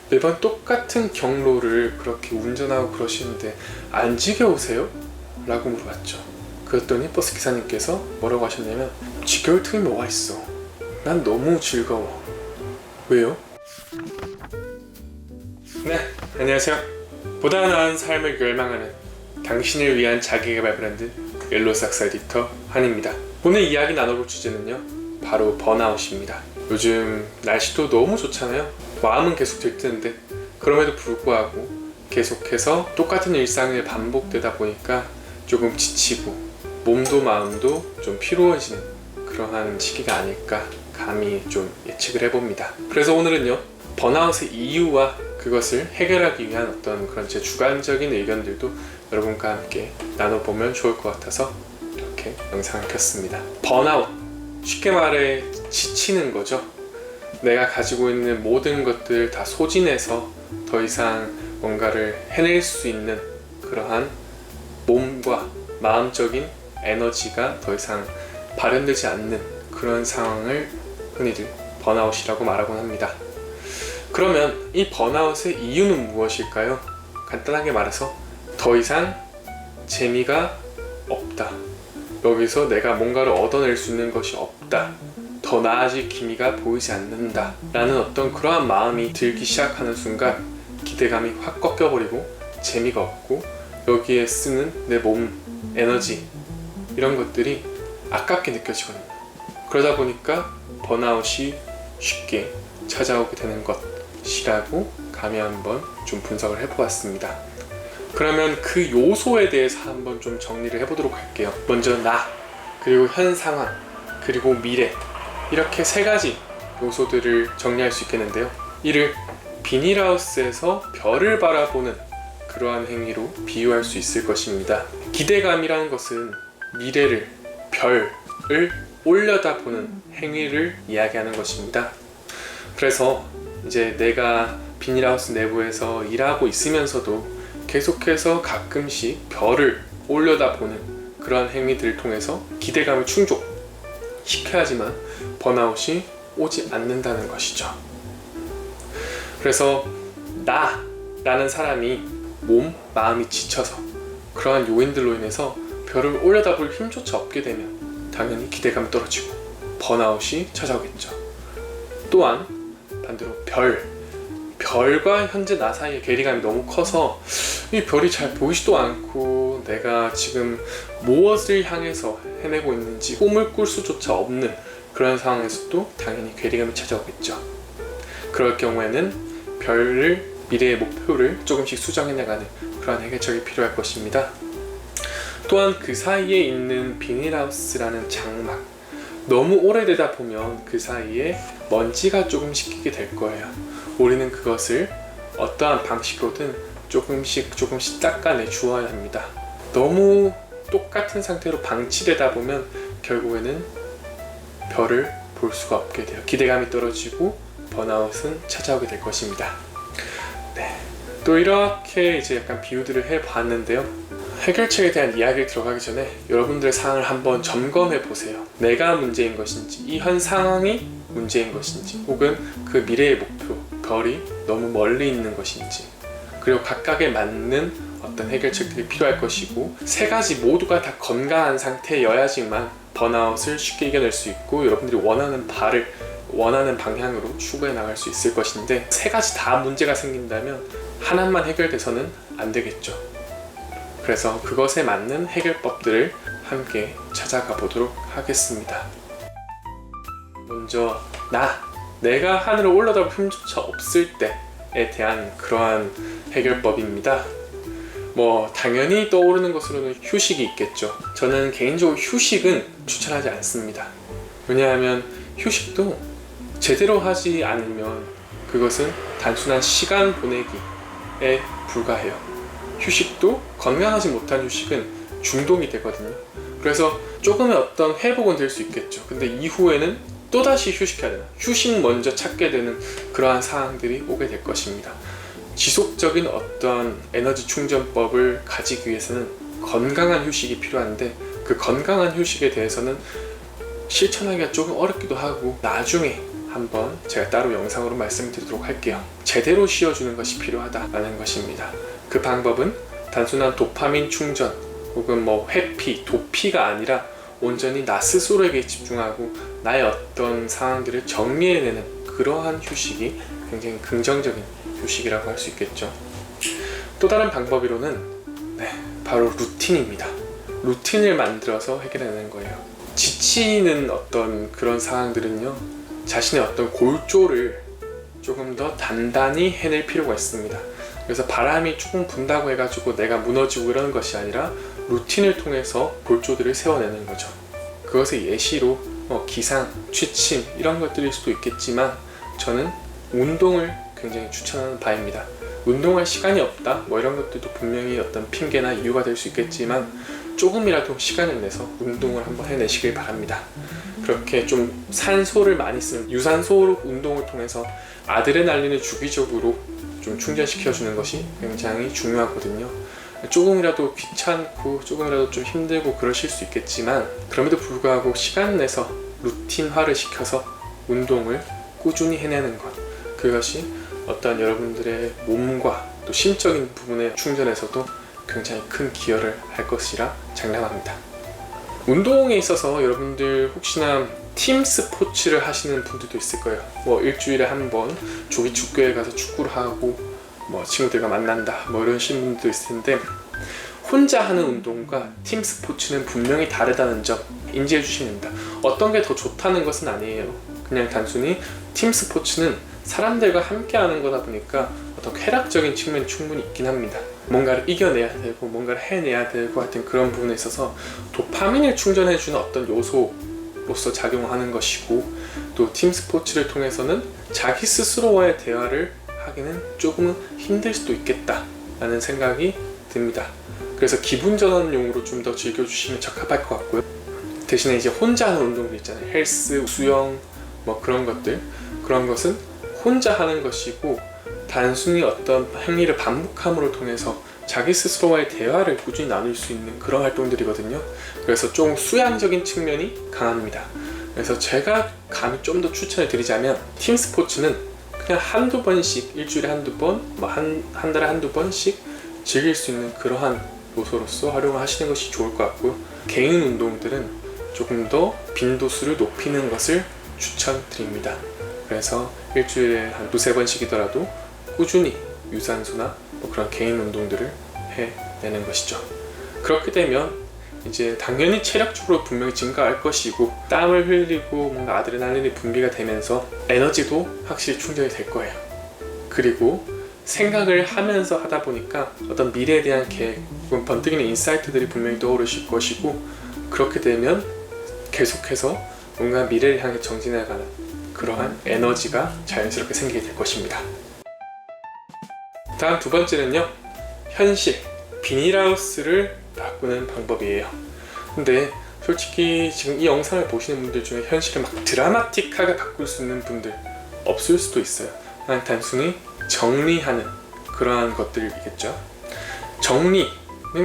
매번 똑같은 경로를 그렇게 운전하고 그러시는데 안 지겨우세요? 라고 물어봤죠. 그랬더니 버스 기사님께서 뭐라고 하셨냐면, 지겨울 틈이 뭐가 있어, 난 너무 즐거워. 왜요? 네, 안녕하세요. 보다 나은 삶을 열망하는 당신을 위한 자기개발 브랜드 옐로삭스 에디터 한입니다. 오늘 이야기 나눠볼 주제는요, 바로 번아웃입니다. 요즘 날씨도 너무 좋잖아요. 마음은 계속 들뜨는데 그럼에도 불구하고 계속해서 똑같은 일상이 반복되다 보니까 조금 지치고 몸도 마음도 좀 피로해지는 그러한 시기가 아닐까 감히 좀 예측을 해봅니다. 그래서 오늘은요, 번아웃의 이유와 그것을 해결하기 위한 어떤 그런 제 주관적인 의견들도 여러분과 함께 나눠보면 좋을 것 같아서 이렇게 영상을 켰습니다. 번아웃, 쉽게 말해 지치는 거죠. 내가 가지고 있는 모든 것들을 다 소진해서 더 이상 뭔가를 해낼 수 있는 그러한 몸과 마음적인 에너지가 더 이상 발현되지 않는 그런 상황을 흔히들 번아웃이라고 말하곤 합니다. 그러면 이 번아웃의 이유는 무엇일까요? 간단하게 말해서 더 이상 재미가 없다, 여기서 내가 뭔가를 얻어낼 수 있는 것이 없다, 더 나아질 기미가 보이지 않는다 라는 어떤 그러한 마음이 들기 시작하는 순간 기대감이 확 꺾여버리고 재미가 없고 여기에 쓰는 내 몸, 에너지 이런 것들이 아깝게 느껴지거든요. 그러다 보니까 번아웃이 쉽게 찾아오게 되는 것이라고 감히 한번 좀 분석을 해보았습니다. 그러면 그 요소에 대해서 한번 좀 정리를 해보도록 할게요. 먼저 나, 그리고 현 상황, 그리고 미래, 이렇게 세 가지 요소들을 정리할 수 있겠는데요. 이를 비닐하우스에서 별을 바라보는 그러한 행위로 비유할 수 있을 것입니다. 기대감이라는 것은 미래를, 별을 올려다보는 행위를 이야기하는 것입니다. 그래서 이제 내가 비닐하우스 내부에서 일하고 있으면서도 계속해서 가끔씩 별을 올려다보는 그런 행위들을 통해서 기대감을 충족시켜야지만 번아웃이 오지 않는다는 것이죠. 그래서 나라는 사람이 몸, 마음이 지쳐서 그러한 요인들로 인해서 별을 올려다볼 힘조차 없게 되면 당연히 기대감이 떨어지고 번아웃이 찾아오겠죠. 또한 반대로 별과 현재 나 사이의 괴리감이 너무 커서 이 별이 잘 보이지도 않고 내가 지금 무엇을 향해서 헤매고 있는지 꿈을 꿀 수조차 없는 그런 상황에서도 당연히 괴리감이 찾아오겠죠. 그럴 경우에는 별을, 미래의 목표를 조금씩 수정해 나가는 그런 해결책이 필요할 것입니다. 또한 그 사이에 있는 비닐하우스라는 장막, 너무 오래되다 보면 그 사이에 먼지가 조금씩 끼게 될 거예요. 우리는 그것을 어떠한 방식으로든 조금씩 닦아내 주어야 합니다. 너무 똑같은 상태로 방치되다 보면 결국에는 별을 볼 수가 없게 돼요. 기대감이 떨어지고 번아웃은 찾아오게 될 것입니다. 네, 또 이렇게 이제 약간 비유들을 해봤는데요. 해결책에 대한 이야기를 들어가기 전에 여러분들의 상황을 한번 점검해 보세요. 내가 문제인 것인지, 이 현 상황이 문제인 것인지, 혹은 그 미래의 목표, 별이 너무 멀리 있는 것인지, 그리고 각각에 맞는 어떤 해결책들이 필요할 것이고, 세 가지 모두가 다 건강한 상태여야지만 번아웃을 쉽게 이겨낼 수 있고 여러분들이 원하는 방향으로 추구해 나갈 수 있을 것인데, 세 가지 다 문제가 생긴다면 하나만 해결돼서는 안 되겠죠. 그래서 그것에 맞는 해결법들을 함께 찾아가 보도록 하겠습니다. 먼저 내가 하늘을 올라다볼 힘조차 없을 때에 대한 그러한 해결법입니다. 당연히 떠오르는 것으로는 휴식이 있겠죠. 저는 개인적으로 휴식은 추천하지 않습니다. 왜냐하면 휴식도 제대로 하지 않으면 그것은 단순한 시간 보내기에 불과해요. 휴식도 건강하지 못한 휴식은 중독이 되거든요. 그래서 조금의 어떤 회복은 될 수 있겠죠. 근데 이후에는 또다시 휴식해야 되나? 휴식 먼저 찾게 되는 그러한 상황들이 오게 될 것입니다. 지속적인 어떤 에너지 충전법을 가지기 위해서는 건강한 휴식이 필요한데, 그 건강한 휴식에 대해서는 실천하기가 조금 어렵기도 하고 나중에 한번 제가 따로 영상으로 말씀드리도록 할게요. 제대로 쉬어주는 것이 필요하다라는 것입니다. 그 방법은 단순한 도파민 충전 혹은 뭐 회피, 도피가 아니라 온전히 나 스스로에게 집중하고 나의 어떤 상황들을 정리해내는 그러한 휴식이 굉장히 긍정적인 휴식이라고 할 수 있겠죠. 또 다른 방법으로는 바로 루틴입니다. 루틴을 만들어서 해결해내는 거예요. 지치는 어떤 그런 상황들은요, 자신의 어떤 골조를 조금 더 단단히 해낼 필요가 있습니다. 그래서 바람이 조금 분다고 해가지고 내가 무너지고 이러는 것이 아니라 루틴을 통해서 골조들을 세워내는 거죠. 그것의 예시로 기상, 취침 이런 것들일 수도 있겠지만 저는 운동을 굉장히 추천하는 바입니다. 운동할 시간이 없다 뭐 이런 것들도 분명히 어떤 핑계나 이유가 될 수 있겠지만 조금이라도 시간을 내서 운동을 한번 해내시길 바랍니다. 그렇게 좀 산소를 많이 쓰는 유산소 운동을 통해서 아드레날린을 주기적으로 좀 충전시켜주는 것이 굉장히 중요하거든요. 조금이라도 귀찮고 조금이라도 좀 힘들고 그러실 수 있겠지만 그럼에도 불구하고 시간 내서 루틴화를 시켜서 운동을 꾸준히 해내는 것, 그것이 어떤 여러분들의 몸과 또 심적인 부분의 충전에서도 굉장히 큰 기여를 할 것이라 장담합니다. 운동에 있어서 여러분들 혹시나 팀 스포츠를 하시는 분들도 있을 거예요. 뭐 일주일에 한 번 조기 축구에 가서 축구를 하고 뭐 친구들과 만난다 뭐 이러신 분들도 있을 텐데, 혼자 하는 운동과 팀 스포츠는 분명히 다르다는 점 인지해 주시면 됩니다. 어떤 게 더 좋다는 것은 아니에요. 그냥 단순히 팀 스포츠는 사람들과 함께 하는 거다 보니까 어떤 쾌락적인 측면이 충분히 있긴 합니다. 뭔가를 이겨내야 되고 뭔가를 해내야 되고 하여튼 그런 부분에 있어서 도파민을 충전해주는 어떤 요소로서 작용하는 것이고, 또 팀 스포츠를 통해서는 자기 스스로와의 대화를 하기는 조금은 힘들 수도 있겠다라는 생각이 듭니다. 그래서 기분 전환용으로 좀 더 즐겨주시면 적합할 것 같고요. 대신에 이제 혼자 하는 운동들 있잖아요. 헬스, 수영 뭐 그런 것들, 그런 것은 혼자 하는 것이고 단순히 어떤 행위를 반복함으로 통해서 자기 스스로와의 대화를 꾸준히 나눌 수 있는 그런 활동들이거든요. 그래서 좀 수양적인 측면이 강합니다. 그래서 제가 감히 좀 더 추천을 드리자면 팀 스포츠는 그냥 한두 번씩, 일주일에 한두 번, 뭐 한 달에 한두 번씩 즐길 수 있는 그러한 요소로서 활용을 하시는 것이 좋을 것 같고요. 개인 운동들은 조금 더 빈도수를 높이는 것을 추천드립니다. 그래서 일주일에 한 두세 번씩이더라도 꾸준히 유산소나 뭐 그런 개인 운동들을 해내는 것이죠. 그렇게 되면 이제 당연히 체력적으로 분명히 증가할 것이고 땀을 흘리고 뭔가 아드레날린이 분비가 되면서 에너지도 확실히 충전이 될 거예요. 그리고 생각을 하면서 하다 보니까 어떤 미래에 대한 계획 혹은 번뜩이는 인사이트들이 분명히 떠오르실 것이고, 그렇게 되면 계속해서 뭔가 미래를 향해 정진해가는 그러한 에너지가 자연스럽게 생기게 될 것입니다. 다음 두 번째는요, 현실, 비닐하우스를 바꾸는 방법이에요. 근데 솔직히 지금 이 영상을 보시는 분들 중에 현실을 막 드라마틱하게 바꿀 수 있는 분들 없을 수도 있어요. 그냥 단순히 정리하는 그러한 것들이겠죠. 정리는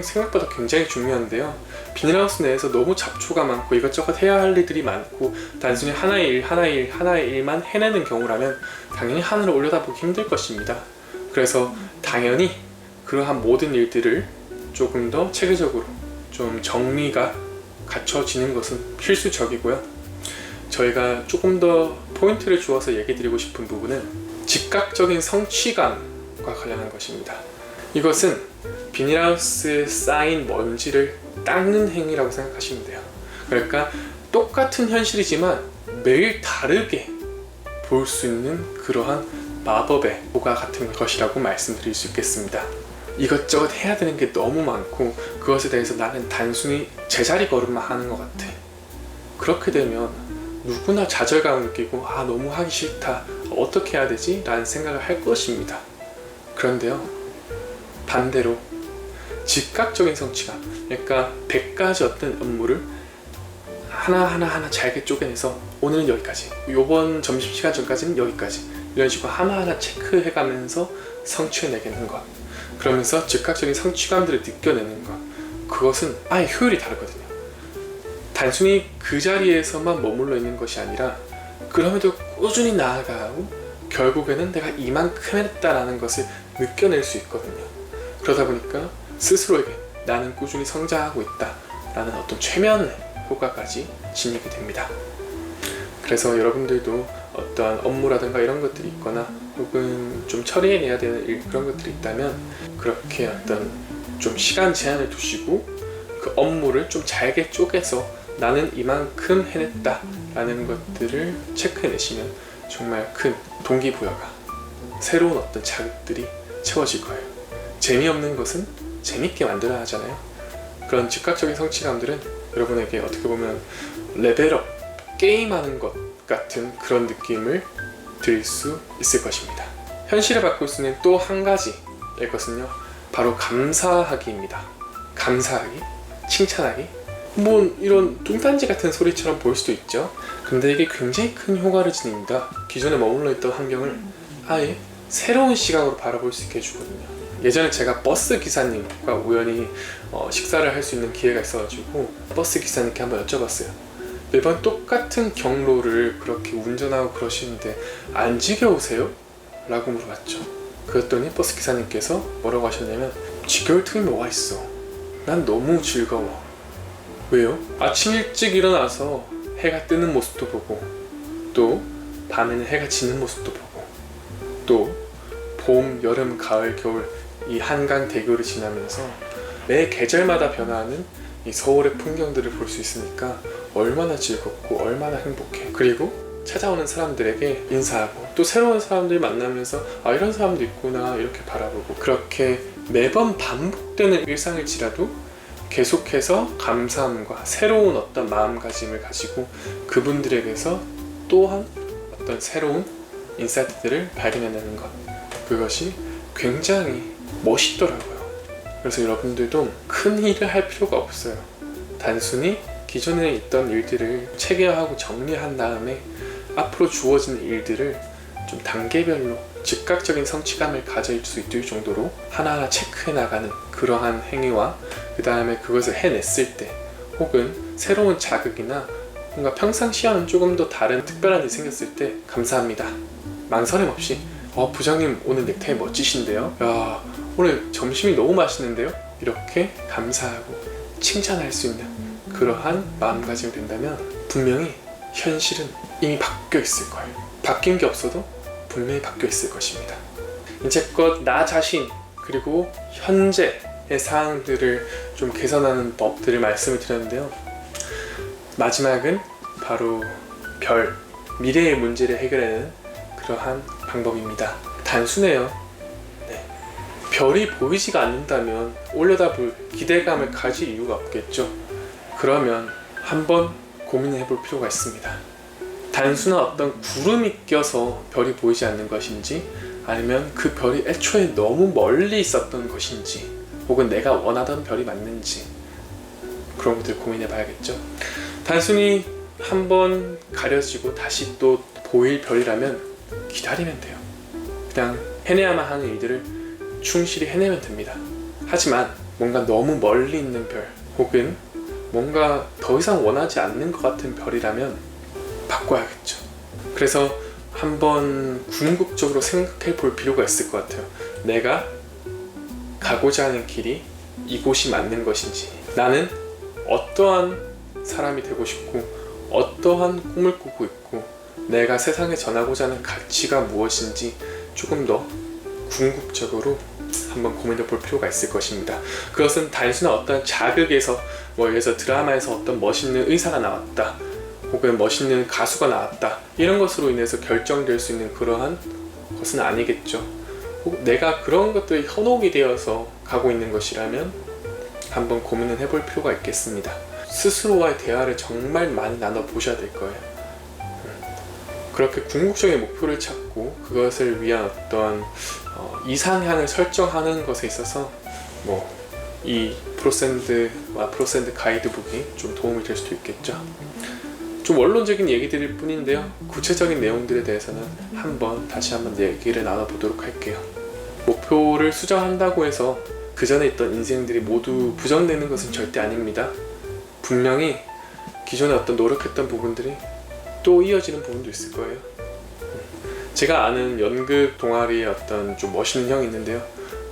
생각보다 굉장히 중요한데요. 비닐하우스 내에서 너무 잡초가 많고 이것저것 해야 할 일들이 많고 단순히 하나의 일만 해내는 경우라면 당연히 하늘을 올려다보기 힘들 것입니다. 그래서 당연히 그러한 모든 일들을 조금 더 체계적으로 좀 정리가 갖춰지는 것은 필수적이고요. 저희가 조금 더 포인트를 주어서 얘기 드리고 싶은 부분은 즉각적인 성취감과 관련한 것입니다. 이것은 비닐하우스에 쌓인 먼지를 닦는 행위라고 생각하시면 돼요. 그러니까 똑같은 현실이지만 매일 다르게 볼 수 있는 그러한 마법의 효과 같은 것이라고 말씀드릴 수 있겠습니다. 이것저것 해야 되는 게 너무 많고 그것에 대해서 나는 단순히 제자리 걸음만 하는 것 같아. 그렇게 되면 누구나 좌절감을 느끼고 너무 하기 싫다, 어떻게 해야 되지? 라는 생각을 할 것입니다. 그런데요, 반대로 즉각적인 성취감, 그러니까 100가지 어떤 업무를 하나하나 잘게 쪼개내서 오늘은 여기까지, 요번 점심시간 전까지는 여기까지, 이런 식으로 하나하나 체크해가면서 성취해내겠는 것, 그러면서 즉각적인 성취감들을 느껴내는 것, 그것은 아예 효율이 다르거든요. 단순히 그 자리에서만 머물러 있는 것이 아니라 그럼에도 꾸준히 나아가고 결국에는 내가 이만큼 했다라는 것을 느껴낼 수 있거든요. 그러다 보니까 스스로에게 나는 꾸준히 성장하고 있다라는 어떤 최면의 효과까지 지니게 됩니다. 그래서 여러분들도 어떠한 업무라든가 이런 것들이 있거나 혹은 좀 처리해내야 되는 그런 것들이 있다면 그렇게 어떤 좀 시간 제한을 두시고 그 업무를 좀 잘게 쪼개서 나는 이만큼 해냈다 라는 것들을 체크해내시면 정말 큰 동기부여가, 새로운 어떤 자극들이 채워질 거예요. 재미없는 것은 재밌게 만들어야 하잖아요. 그런 즉각적인 성취감들은 여러분에게 어떻게 보면 레벨업, 게임하는 것 같은 그런 느낌을 드릴 수 있을 것입니다. 현실을 바꿀 수 있는 또 한 가지의 것은요, 바로 감사하기입니다. 감사하기, 칭찬하기, 뭐 이런 뚱딴지 같은 소리처럼 보일 수도 있죠. 근데 이게 굉장히 큰 효과를 지닙니다. 기존에 머물러 있던 환경을 아예 새로운 시각으로 바라볼 수 있게 해주거든요. 예전에 제가 버스 기사님과 우연히 식사를 할 수 있는 기회가 있어가지고 버스 기사님께 한번 여쭤봤어요. 매번 똑같은 경로를 그렇게 운전하고 그러시는데 안 지겨우세요? 라고 물어봤죠. 그랬더니 버스 기사님께서 뭐라고 하셨냐면, 지겨울 틈이 뭐가 있어. 난 너무 즐거워. 왜요? 아침 일찍 일어나서 해가 뜨는 모습도 보고, 또 밤에는 해가 지는 모습도 보고, 또 봄, 여름, 가을, 겨울 이 한강 대교를 지나면서 매 계절마다 변화하는 이 서울의 풍경들을 볼 수 있으니까 얼마나 즐겁고 얼마나 행복해. 그리고 찾아오는 사람들에게 인사하고 또 새로운 사람들 만나면서 아, 이런 사람도 있구나 이렇게 바라보고, 그렇게 매번 반복되는 일상일지라도 계속해서 감사함과 새로운 어떤 마음가짐을 가지고 그분들에게서 또한 어떤 새로운 인사이트들을 발견해내는 것, 그것이 굉장히 멋있더라고요. 그래서 여러분들도 큰 일을 할 필요가 없어요. 단순히 기존에 있던 일들을 체계화하고 정리한 다음에 앞으로 주어진 일들을 좀 단계별로 즉각적인 성취감을 가질 수 있을 정도로 하나하나 체크해 나가는 그러한 행위와, 그 다음에 그것을 해냈을 때 혹은 새로운 자극이나 뭔가 평상시와는 조금 더 다른 특별한 일이 생겼을 때 감사합니다, 망설임 없이 부장님 오늘 넥타이 멋지신데요? 야, 오늘 점심이 너무 맛있는데요? 이렇게 감사하고 칭찬할 수 있는 그러한 마음가짐이 된다면 분명히 현실은 이미 바뀌어 있을 거예요. 바뀐 게 없어도 분명히 바뀌어 있을 것입니다. 이제껏 나 자신 그리고 현재의 사항들을 좀 개선하는 법들을 말씀을 드렸는데요, 마지막은 바로 별, 미래의 문제를 해결하는 그러한 방법입니다. 단순해요. 네. 별이 보이지가 않는다면 올려다볼 기대감을 가질 이유가 없겠죠. 그러면 한번 고민해 볼 필요가 있습니다. 단순한 어떤 구름이 껴서 별이 보이지 않는 것인지, 아니면 그 별이 애초에 너무 멀리 있었던 것인지, 혹은 내가 원하던 별이 맞는지, 그런 것들 고민해 봐야겠죠. 단순히 한번 가려지고 다시 또 보일 별이라면 기다리면 돼요. 그냥 해내야만 하는 일들을 충실히 해내면 됩니다. 하지만 뭔가 너무 멀리 있는 별, 혹은 뭔가 더 이상 원하지 않는 것 같은 별이라면 바꿔야겠죠. 그래서 한번 궁극적으로 생각해 볼 필요가 있을 것 같아요. 내가 가고자 하는 길이 이곳이 맞는 것인지, 나는 어떠한 사람이 되고 싶고 어떠한 꿈을 꾸고 있고 내가 세상에 전하고자 하는 가치가 무엇인지 조금 더 궁극적으로 한번 고민해 볼 필요가 있을 것입니다. 그것은 단순한 어떤 자극에서, 뭐 예를 들어서 드라마에서 어떤 멋있는 의사가 나왔다, 혹은 멋있는 가수가 나왔다, 이런 것으로 인해서 결정될 수 있는 그러한 것은 아니겠죠. 혹 내가 그런 것들이 현혹이 되어서 가고 있는 것이라면 한번 고민을 해볼 필요가 있겠습니다. 스스로와의 대화를 정말 많이 나눠보셔야 될 거예요. 그렇게 궁극적인 목표를 찾고 그것을 위한 어떤 이상향을 설정하는 것에 있어서 이 프로샌드와 프로샌드 가이드북이 좀 도움이 될 수도 있겠죠. 좀 원론적인 얘기들일 뿐인데요, 구체적인 내용들에 대해서는 다시 한번 얘기를 나눠보도록 할게요. 목표를 수정한다고 해서 그 전에 있던 인생들이 모두 부정되는 것은 절대 아닙니다. 분명히 기존에 어떤 노력했던 부분들이 또 이어지는 부분도 있을 거예요. 제가 아는 연극 동아리의 어떤 좀 멋있는 형이 있는데요.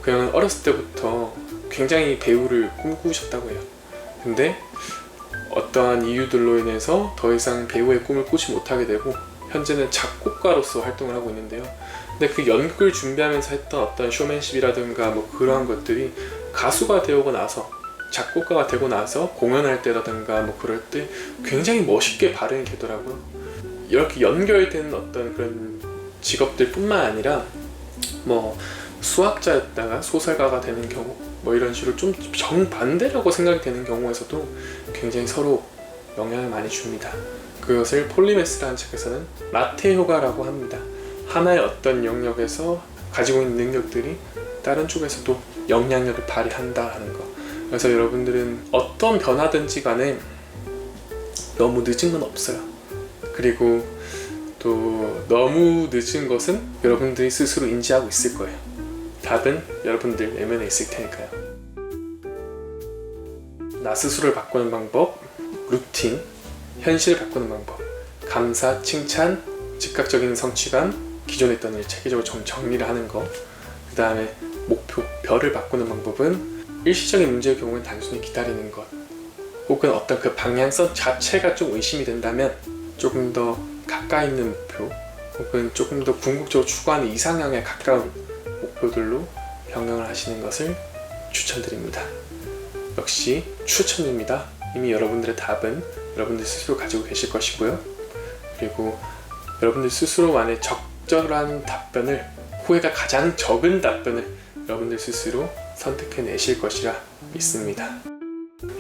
그 형은 어렸을 때부터 굉장히 배우를 꿈꾸셨다고 해요. 근데 어떠한 이유들로 인해서 더 이상 배우의 꿈을 꾸지 못하게 되고 현재는 작곡가로서 활동을 하고 있는데요. 근데 그 연극을 준비하면서 했던 어떤 쇼맨십이라든가 뭐 그러한 것들이 가수가 되고 나서, 작곡가가 되고 나서 공연할 때라든가 뭐 그럴 때 굉장히 멋있게 발현이 되더라고요. 이렇게 연결되는 어떤 그런 직업들 뿐만 아니라 뭐 수학자였다가 소설가가 되는 경우, 뭐 이런 식으로 좀 정반대라고 생각이 되는 경우에서도 굉장히 서로 영향을 많이 줍니다. 그것을 폴리메스라는 책에서는 라테 효과라고 합니다. 하나의 어떤 영역에서 가지고 있는 능력들이 다른 쪽에서도 영향력을 발휘한다 하는 거. 그래서 여러분들은 어떤 변화든지 간에 너무 늦은 건 없어요. 그리고 또 너무 늦은 것은 여러분들이 스스로 인지하고 있을 거예요. 답은 여러분들 내면에 있을 테니까요. 나 스스로를 바꾸는 방법, 루틴, 현실을 바꾸는 방법, 감사, 칭찬, 즉각적인 성취감, 기존에 있던 일 체계적으로 좀 정리를 하는 거. 그 다음에 목표, 별을 바꾸는 방법은 일시적인 문제의 경우는 단순히 기다리는 것, 혹은 어떤 그 방향성 자체가 좀 의심이 된다면 조금 더 가까이 있는 목표, 혹은 조금 더 궁극적으로 추구하는 이상향에 가까운 목표들로 변경을 하시는 것을 추천드립니다. 역시 추천입니다. 이미 여러분들의 답은 여러분들 스스로 가지고 계실 것이고요. 그리고 여러분들 스스로만의 적절한 답변을, 후회가 가장 적은 답변을 여러분들 스스로 선택해내실 것이라 믿습니다.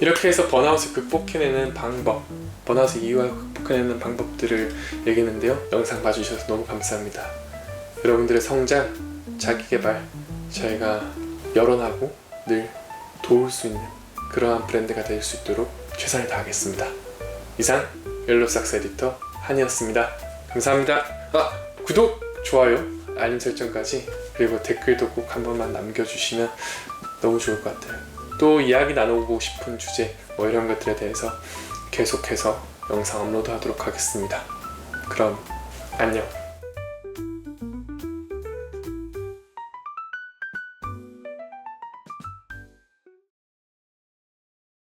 이렇게 해서 번아웃을 극복해내는 방법, 번아웃 이후에 극복해내는 방법들을 얘기했는데요. 영상 봐주셔서 너무 감사합니다. 여러분들의 성장, 자기개발, 저희가 열원하고 늘 도울 수 있는 그러한 브랜드가 될 수 있도록 최선을 다하겠습니다. 이상 옐로삭스 에디터 한이었습니다. 감사합니다. 구독, 좋아요, 알림 설정까지, 그리고 댓글도 꼭 한 번만 남겨주시면 너무 좋을 것 같아요. 또 이야기 나누고 싶은 주제 뭐 이런 것들에 대해서 계속해서 영상 업로드 하도록 하겠습니다. 그럼 안녕.